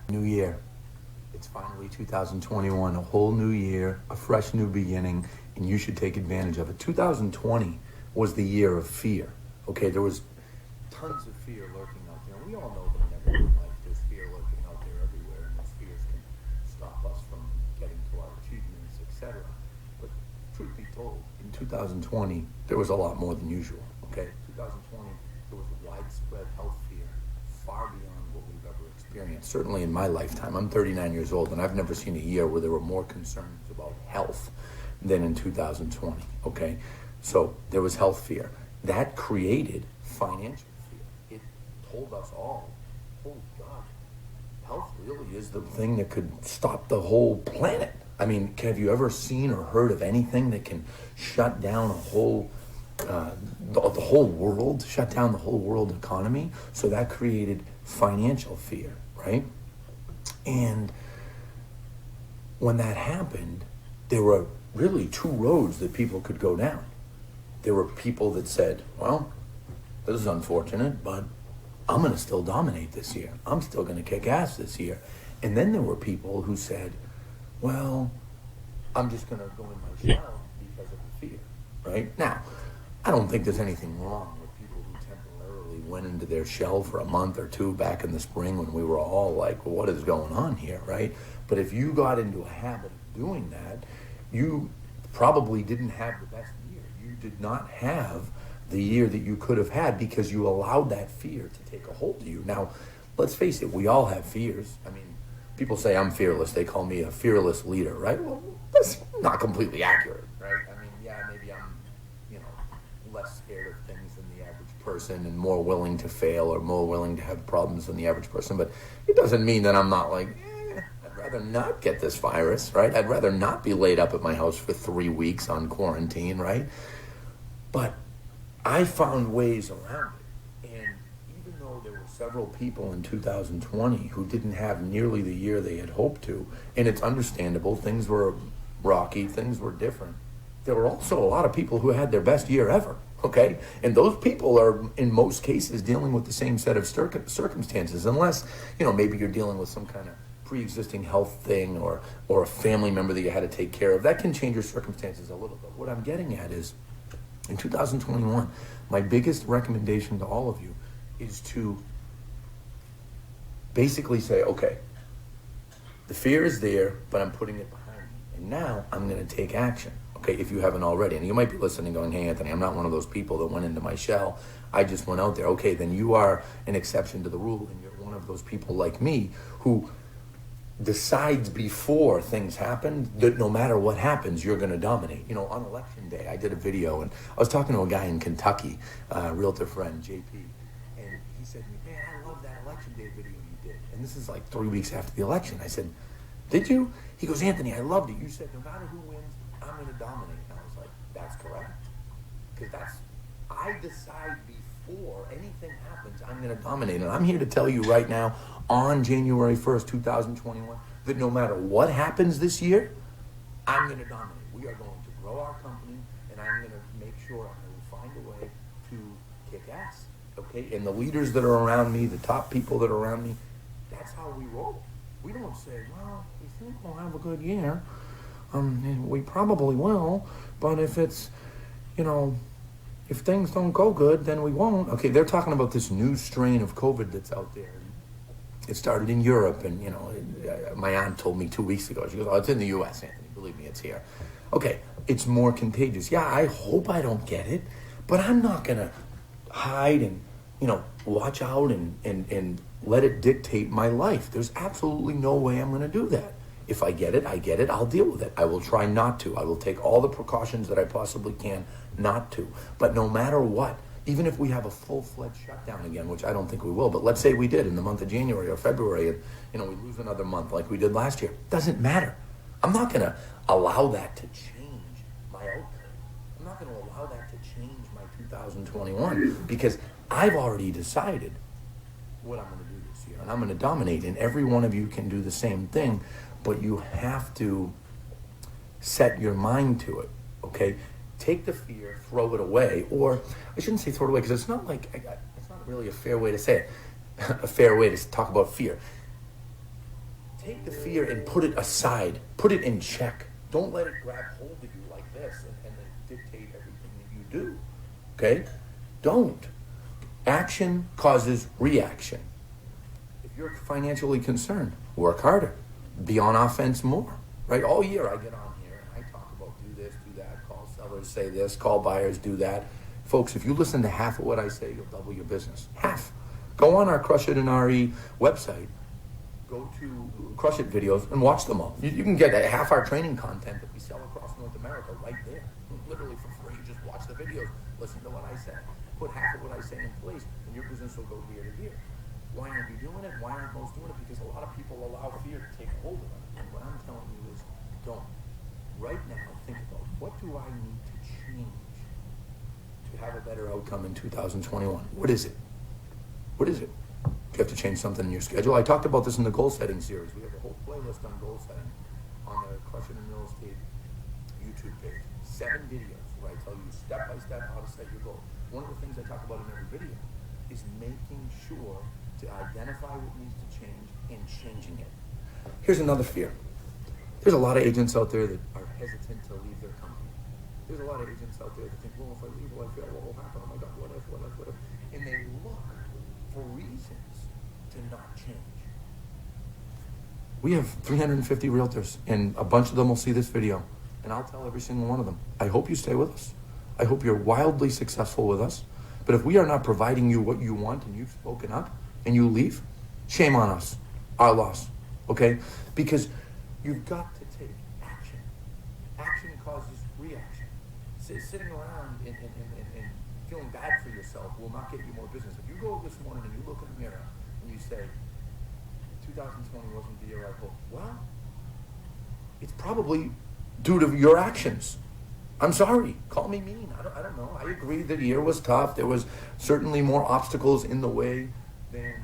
New year. It's finally 2021, a whole new year, a fresh new beginning, and you should take advantage of it. 2020 was the year of fear. Okay, there was tons of fear lurking out there. We all know that in everyday life there's fear lurking out there everywhere, and those fears can stop us from getting to our achievements, etc. But truth be told, in 2020, there was a lot more than usual. Okay, 2020, there was widespread health fear, far beyond what we've ever experienced. Certainly in my lifetime, I'm 39 years old, and I've never seen a year where there were more concerns about health than in 2020. Okay, so there was health fear that created financial fear. It told us all, oh God, health really is the thing that could stop the whole planet. I mean, have you ever seen or heard of anything that can shut down a whole the whole world, shut down the whole world economy? So that created financial fear, right? And when that happened, there were really two roads that people could go down. There were people that said, well, this is unfortunate, but I'm going to still dominate this year. I'm still going to kick ass this year. And then there were people who said, well, I'm just going to go in my shell because of the fear, right? Now, I don't think there's anything wrong with people who temporarily went into their shell for a month or two back in the spring when we were all like, well, what is going on here, right? But if you got into a habit of doing that, you probably didn't have the best year. You did not have the year that you could have had because you allowed that fear to take a hold of you. Now, let's face it, we all have fears. I mean, people say I'm fearless. They call me a fearless leader, right? Well, that's not completely accurate, right? I mean, yeah, maybe I'm, less scared of things than the average person and more willing to fail or more willing to have problems than the average person. But it doesn't mean that I'm not like, I'd rather not get this virus, right? I'd rather not be laid up at my house for 3 weeks on quarantine, right? But I found ways around it. And even though there were several people in 2020 who didn't have nearly the year they had hoped to, and it's understandable, things were rocky, things were different, there were also a lot of people who had their best year ever, okay? And those people are, in most cases, dealing with the same set of circumstances, unless, maybe you're dealing with some kind of pre-existing health thing or a family member that you had to take care of. That can change your circumstances a little bit. What I'm getting at is, in 2021, my biggest recommendation to all of you is to basically say, okay, the fear is there, but I'm putting it behind me. And now I'm going to take action. Okay, if you haven't already. And you might be listening going, hey, Anthony, I'm not one of those people that went into my shell. I just went out there. Okay, then you are an exception to the rule, and you're one of those people like me who decides before things happen that no matter what happens, you're going to dominate. On election day, I did a video, and I was talking to a guy in Kentucky, realtor friend, JP, and he said to me, man, I love that election day video you did. And this is like 3 weeks after the election. I said, did you? He goes, Anthony, I loved it. You said no matter who wins, I'm going to dominate. And I was like, that's correct. Because I decide before anything happens, I'm going to dominate. And I'm here to tell you right now, on January 1st, 2021, that no matter what happens this year, I'm going to dominate. We are going to grow our company, and I'm going to make sure I will find a way to kick ass. Okay? And the leaders that are around me, the top people that are around me, that's how we roll. We don't say, well, we think we'll have a good year. And we probably will, but if it's, if things don't go good, then we won't. Okay, they're talking about this new strain of COVID that's out there. It started in Europe, and, my aunt told me 2 weeks ago, she goes, oh, it's in the U.S., Anthony, believe me, it's here. Okay, it's more contagious. Yeah, I hope I don't get it, but I'm not going to hide and, watch out and let it dictate my life. There's absolutely no way I'm going to do that. If I get it, I get it. I'll deal with it. I will try not to. I will take all the precautions that I possibly can not to. But no matter what, even if we have a full-fledged shutdown again, which I don't think we will, but let's say we did in the month of January or February, and we lose another month like we did last year, doesn't matter. I'm not going to allow that to change my outcome. I'm not going to allow that to change my 2021 because I've already decided what I'm going to do this year, and I'm going to dominate, and every one of you can do the same thing. But you have to set your mind to it, okay? Take the fear, throw it away, or I shouldn't say throw it away because it's not it's not really a fair way to say it, a fair way to talk about fear. take the fear and put it aside. Put it in check. Don't let it grab hold of you like this and then dictate everything that you do. Okay? Don't. Action causes reaction. If you're financially concerned, work harder. Be on offense more. Right? All year I get on here and I talk about do this, do that, call sellers, say this, call buyers, do that. Folks, if you listen to half of what I say, you'll double your business. Half. Go on our Crush It and RE website. Go to Crush It videos and watch them all. You can get half our training content that we sell across North America right there. Literally for free. Just watch the videos. Listen to what I say. Put half of what I say in place and your business will go here to here. Why aren't you doing it? Why aren't most doing it? Because a lot of people allow fear to take hold of them. And what I'm telling you is don't. Right now, think about what do I need to change to have a better outcome in 2021? What is it? What is it? Do you have to change something in your schedule? I talked about this in the goal setting series. We have a whole playlist on goal setting on the Crush It in Real Estate YouTube page. 7 videos where I tell you step by step how to set your goal. One of the things I talk about in every video is making sure to identify what needs to change and changing it. Here's another fear. There's a lot of agents out there that are hesitant to leave their company. There's a lot of agents out there that think, well, if I leave, will I fail? What will happen? Oh my God, what if? And they look for reasons to not change. We have 350 realtors, and a bunch of them will see this video, and I'll tell every single one of them, I hope you stay with us. I hope you're wildly successful with us. But if we are not providing you what you want and you've spoken up and you leave, shame on us, our loss, okay? Because you've got to take action. Action causes reaction. Sitting around and feeling bad for yourself will not get you more business. If you go this morning and you look in the mirror and you say, 2020 wasn't the year I hoped, well, it's probably due to your actions. I'm sorry. Call me mean. I don't know. I agree that the year was tough. There was certainly more obstacles in the way than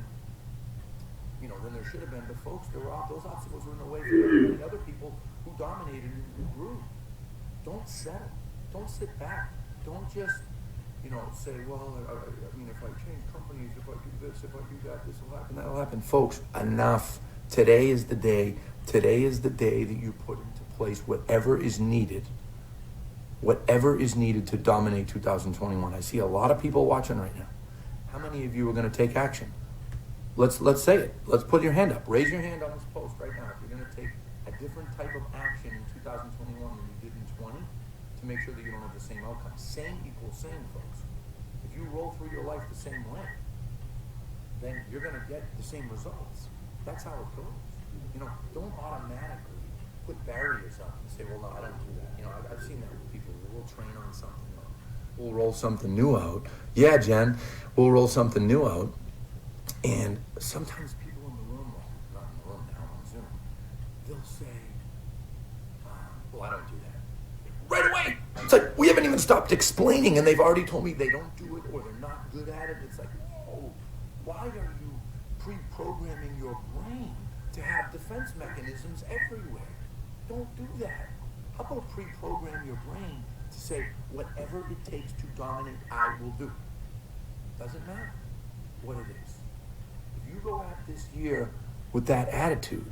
there should have been. But folks, those obstacles were in the way for the other people who dominated and who grew. Don't settle. Don't sit back. Don't just, say, well, if I change companies, if I do this, if I do that, this will happen, that will happen. Folks, enough. Today is the day. Today is the day that you put into place whatever is needed to dominate 2021. I see a lot of people watching right now. How many of you are going to take action? Let's say it. Let's put your hand up. Raise your hand on this post right now if you're going to take a different type of action in 2021 than you did in 20 to make sure that you don't have the same outcome. Same equals same, folks. If you roll through your life the same way, then you're going to get the same results. That's how it goes. Don't automatically put barriers up and say, well, no, I don't do that. I've seen that with people. We'll train on something. We'll roll something new out. Yeah, Jen, we'll roll something new out. And sometimes people in the room, not in the room now, on Zoom, they'll say, well, I don't do that. Right away. It's like, we haven't even stopped explaining, and they've already told me they don't do it or they're not good at it. It's like, whoa, why are you pre-programming your brain to have defense mechanisms everywhere? Don't do that. How about pre-program your brain to say, whatever it takes to dominate, I will do. Doesn't matter what it is. If you go at this year with that attitude,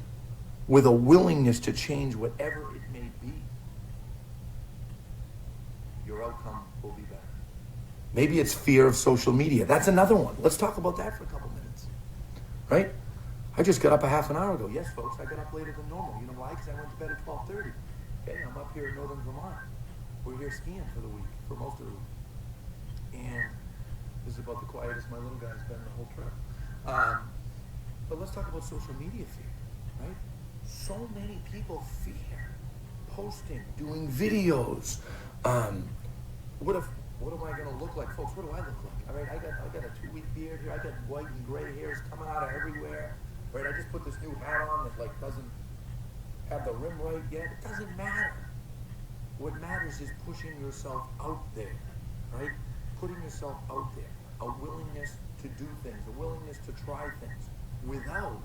with a willingness to change whatever it may be, your outcome will be better. Maybe it's fear of social media. That's another one. Let's talk about that for a couple minutes. Right? I just got up a half an hour ago. Yes, folks, I got up later than normal. You know why? Because I went to bed at 12:30. Okay, I'm up here in northern Vermont. We're here skiing for the week, for most of the week. And this is about the quietest my little guy's been the whole trip. But let's talk about social media fear, right? So many people fear posting, doing videos. What am I going to look like? Folks, what do I look like? All right, I got a 2-week beard here. I got white and gray hairs coming out of everywhere. Right, I just put this new hat on that doesn't have the rim right yet. It doesn't matter. What matters is pushing yourself out there, right? Putting yourself out there. A willingness to do things, a willingness to try things without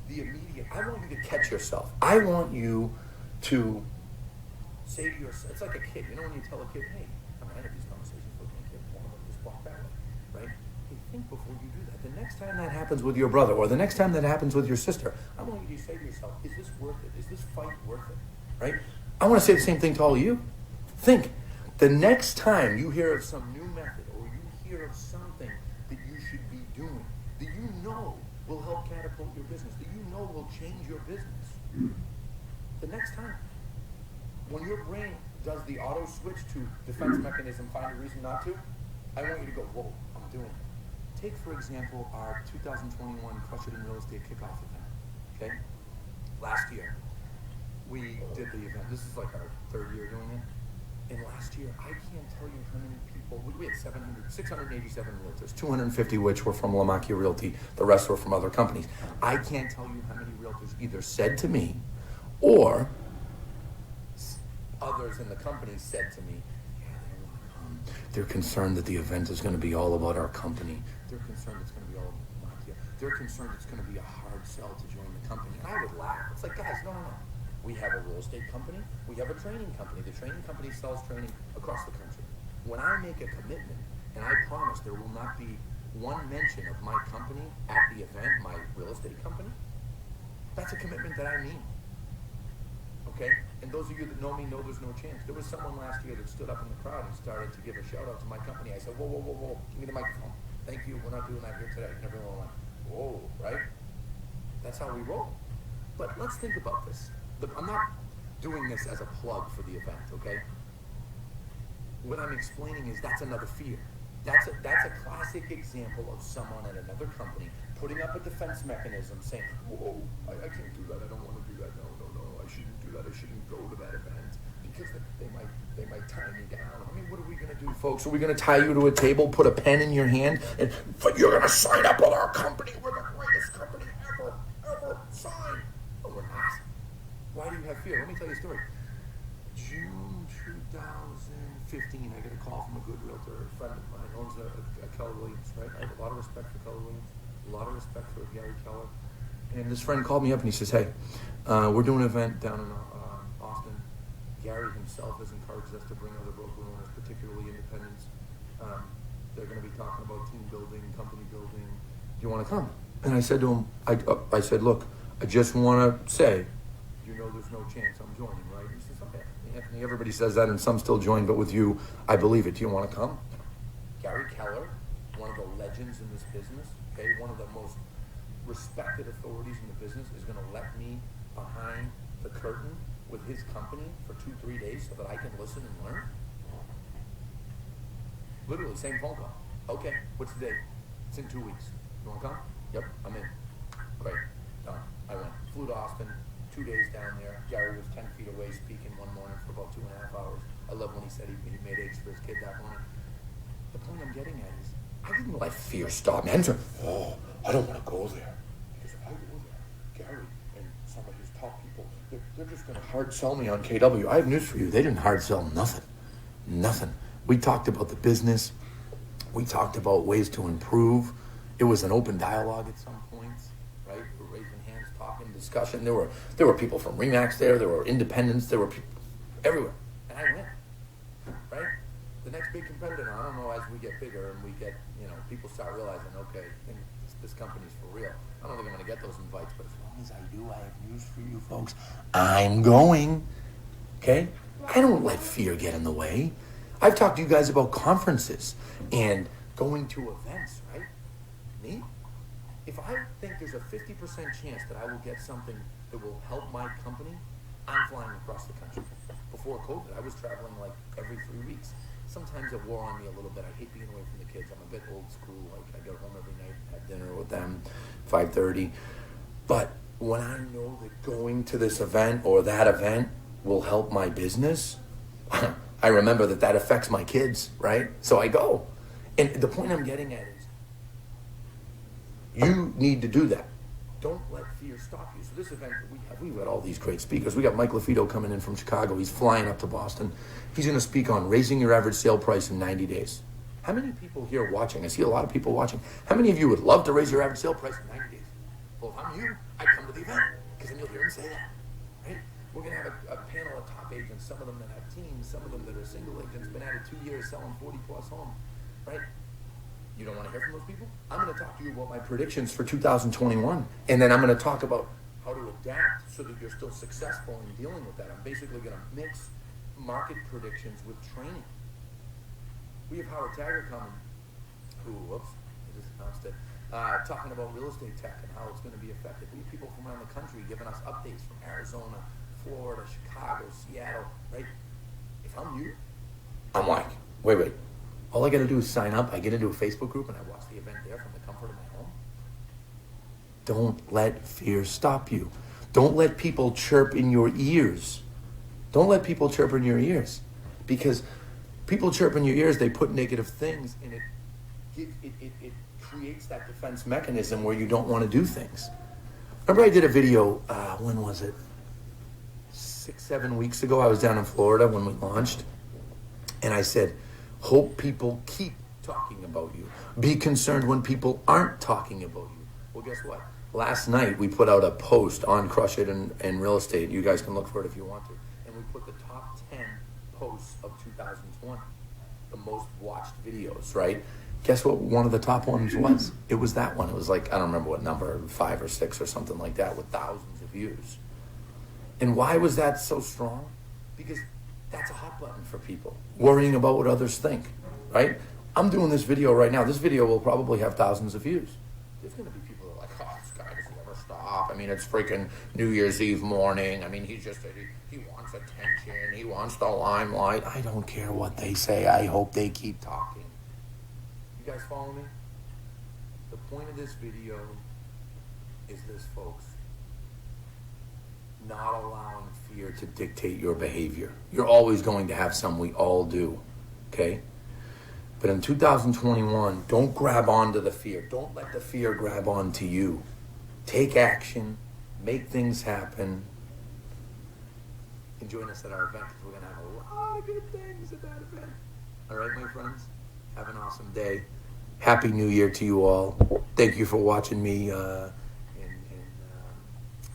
the immediate. I want you to catch yourself. I want you to say to yourself, it's like a kid. When you tell a kid, hey, I had these conversations with my kid, one of them just walked that way, right? Hey, think before you do that. The next time that happens with your brother, or the next time that happens with your sister, I want you to say to yourself, is this worth it? Is this fight worth it? Right? I want to say the same thing to all of you. Think, the next time you hear of some new method, or you hear of something that you should be doing, that you know will help catapult your business, that you know will change your business, the next time, when your brain does the auto switch to defense mechanism, find a reason not to, I want you to go, whoa, I'm doing it. Take, for example, our 2021 Crush It in Real Estate kickoff event, okay? Last year, we did the event. This is like our third year doing it. And last year, I can't tell you how many people, we had 687 realtors, 250 which were from Lamacchia Realty, the rest were from other companies. I can't tell you how many realtors either said to me, or others in the company said to me, yeah, they don't want to come. They're concerned that the event is going to be all about our company. They're concerned it's going to be all about Lamacchia. They're concerned it's going to be a hard sell to join the company. And I would laugh. It's like, guys, no. We have a real estate company. We have a training company. The training company sells training across the country. When I make a commitment, and I promise there will not be one mention of my company at the event, my real estate company, that's a commitment that I mean. Okay? And those of you that know me know there's no chance. There was someone last year that stood up in the crowd and started to give a shout out to my company. I said, whoa, give me the microphone. Thank you, we're not doing that here today. And everyone went, whoa, right? That's how we roll. But let's think about this. Look, I'm not doing this as a plug for the event, okay? What I'm explaining is that's another fear. That's a classic example of someone at another company putting up a defense mechanism saying, whoa, I can't do that, I don't want to do that, no, I shouldn't do that, I shouldn't go to that event because they might tie me down. I mean, what are we gonna do, folks? Are we gonna tie you to a table, put a pen in your hand, and you're gonna sign up with our company, we're the greatest company ever, sign. Oh, we're not. Why do you have fear? Let me tell you a story. June 2015, I get a call from a good realtor, a friend of mine, owns a Keller Williams, right? I have a lot of respect for Keller Williams, a lot of respect for Gary Keller. And this friend called me up and he says, hey, we're doing an event down in Austin. Gary himself has encouraged us to bring other broker owners, particularly independents. They're going to be talking about team building, company building. Do you want to come? And I said to him, I said, look, I just want to say, you know there's no chance I'm joining, right? He says, okay. Anthony, everybody says that and some still join, but with you, I believe it. Do you want to come? Gary Keller, one of the legends in this business, okay, one of the most respected authorities in the business, is going to let me behind the curtain with his company for 2-3 days so that I can listen and learn? Literally, same phone call. Okay, what's the date? It's in 2 weeks. You want to come? Yep, I'm in. Great, done. I went. Flew to Austin, 2 days down there. Gary was 10 feet away speaking one morning for about 2.5 hours. I love when he said he made eggs for his kid that morning. The point I'm getting at is, I didn't let fear stop me. I didn't say, oh, I don't want to go there. Because if I go there, Gary and some of his top people, they're just going to hard sell me on KW. I have news for you. They didn't hard sell nothing. Nothing. We talked about the business. We talked about ways to improve. It was an open dialogue at some points, right? We're raising hands, talking, discussion. There were people from RE/MAX there. There were independents. There were people everywhere. And I went, right? The next big competitor, now, I don't know, as we get bigger and we get, people start realizing, okay, this company's for real. I don't think I'm going to get those invites, but as long as I do, I have news for you folks. I'm going, okay? I don't let fear get in the way. I've talked to you guys about conferences and going to events, right? Me? If I think there's a 50% chance that I will get something that will help my company, I'm flying across the country. Before COVID, I was traveling like every 3 weeks. Sometimes it wore on me a little bit. I hate being away from the kids. I'm a bit old school. Like, I go home every night and have dinner with them, 5:30. But when I know that going to this event or that event will help my business, I remember that affects my kids, right? So I go. And the point I'm getting at is, you need to do that. Don't let fear stop you. So this event that we've got all these great speakers. We got Mike LaFido coming in from Chicago. He's flying up to Boston. He's going to speak on raising your average sale price in 90 days. How many people here watching? I see a lot of people watching. How many of you would love to raise your average sale price in 90 days? Well, if I'm you, I'd come to the event, because then you'll hear him say that, right? We're going to have a panel of top agents, some of them that have teams, some of them that are single agents, been at it 2 years, selling 40 plus homes, right? You don't want to hear from those people? I'm going to talk to you about my predictions for 2021. And then I'm going to talk about how to adapt so that you're still successful in dealing with that. I'm basically going to mix market predictions with training. We have Howard Taggart coming, who, whoops, I just announced it, talking about real estate tech and how it's going to be effective. We have people from around the country giving us updates from Arizona, Florida, Chicago, Seattle, right? If I'm you, I'm like, wait. All I got to do is sign up. I get into a Facebook group and I watch the event there from the comfort of my home. Don't let fear stop you. Don't let people chirp in your ears. Don't let people chirp in your ears. Because people chirp in your ears, they put negative things and it creates that defense mechanism where you don't want to do things. Remember I did a video, when was it? 6-7 weeks ago. I was down in Florida when we launched. And I said, hope people keep talking about you. Be concerned when people aren't talking about you. Well, guess what? Last night, we put out a post on Crush It and Real Estate. You guys can look for it if you want to. And we put the top 10 posts of 2020. The most watched videos, right? Guess what one of the top ones was? It was that one. It was like, I don't remember what number, 5 or 6 or something like that, with thousands of views. And why was that so strong? Because that's a hot button for people, worrying about what others think, right? I'm doing this video right now. This video will probably have thousands of views. There's going to be people that are like, oh, this guy doesn't ever stop. I mean, it's freaking New Year's Eve morning. I mean, he wants attention. He wants the limelight. I don't care what they say. I hope they keep talking. You guys follow me? The point of this video is this, folks. Not allowing fear to dictate your behavior. You're always going to have some. We all do, okay? But in 2021, don't grab onto the fear. Don't let the fear grab onto you. Take action. Make things happen. And join us at our event because we're going to have a lot of good things at that event. All right, my friends? Have an awesome day. Happy New Year to you all. Thank you for watching me and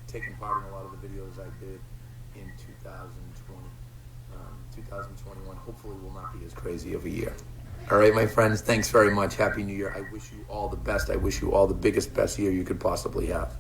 taking part in a lot of the videos I did in 2020. 2021 hopefully will not be as crazy of a year. All right, my friends, thanks very much. Happy New Year. I wish you all the best. I wish you all the biggest, best year you could possibly have.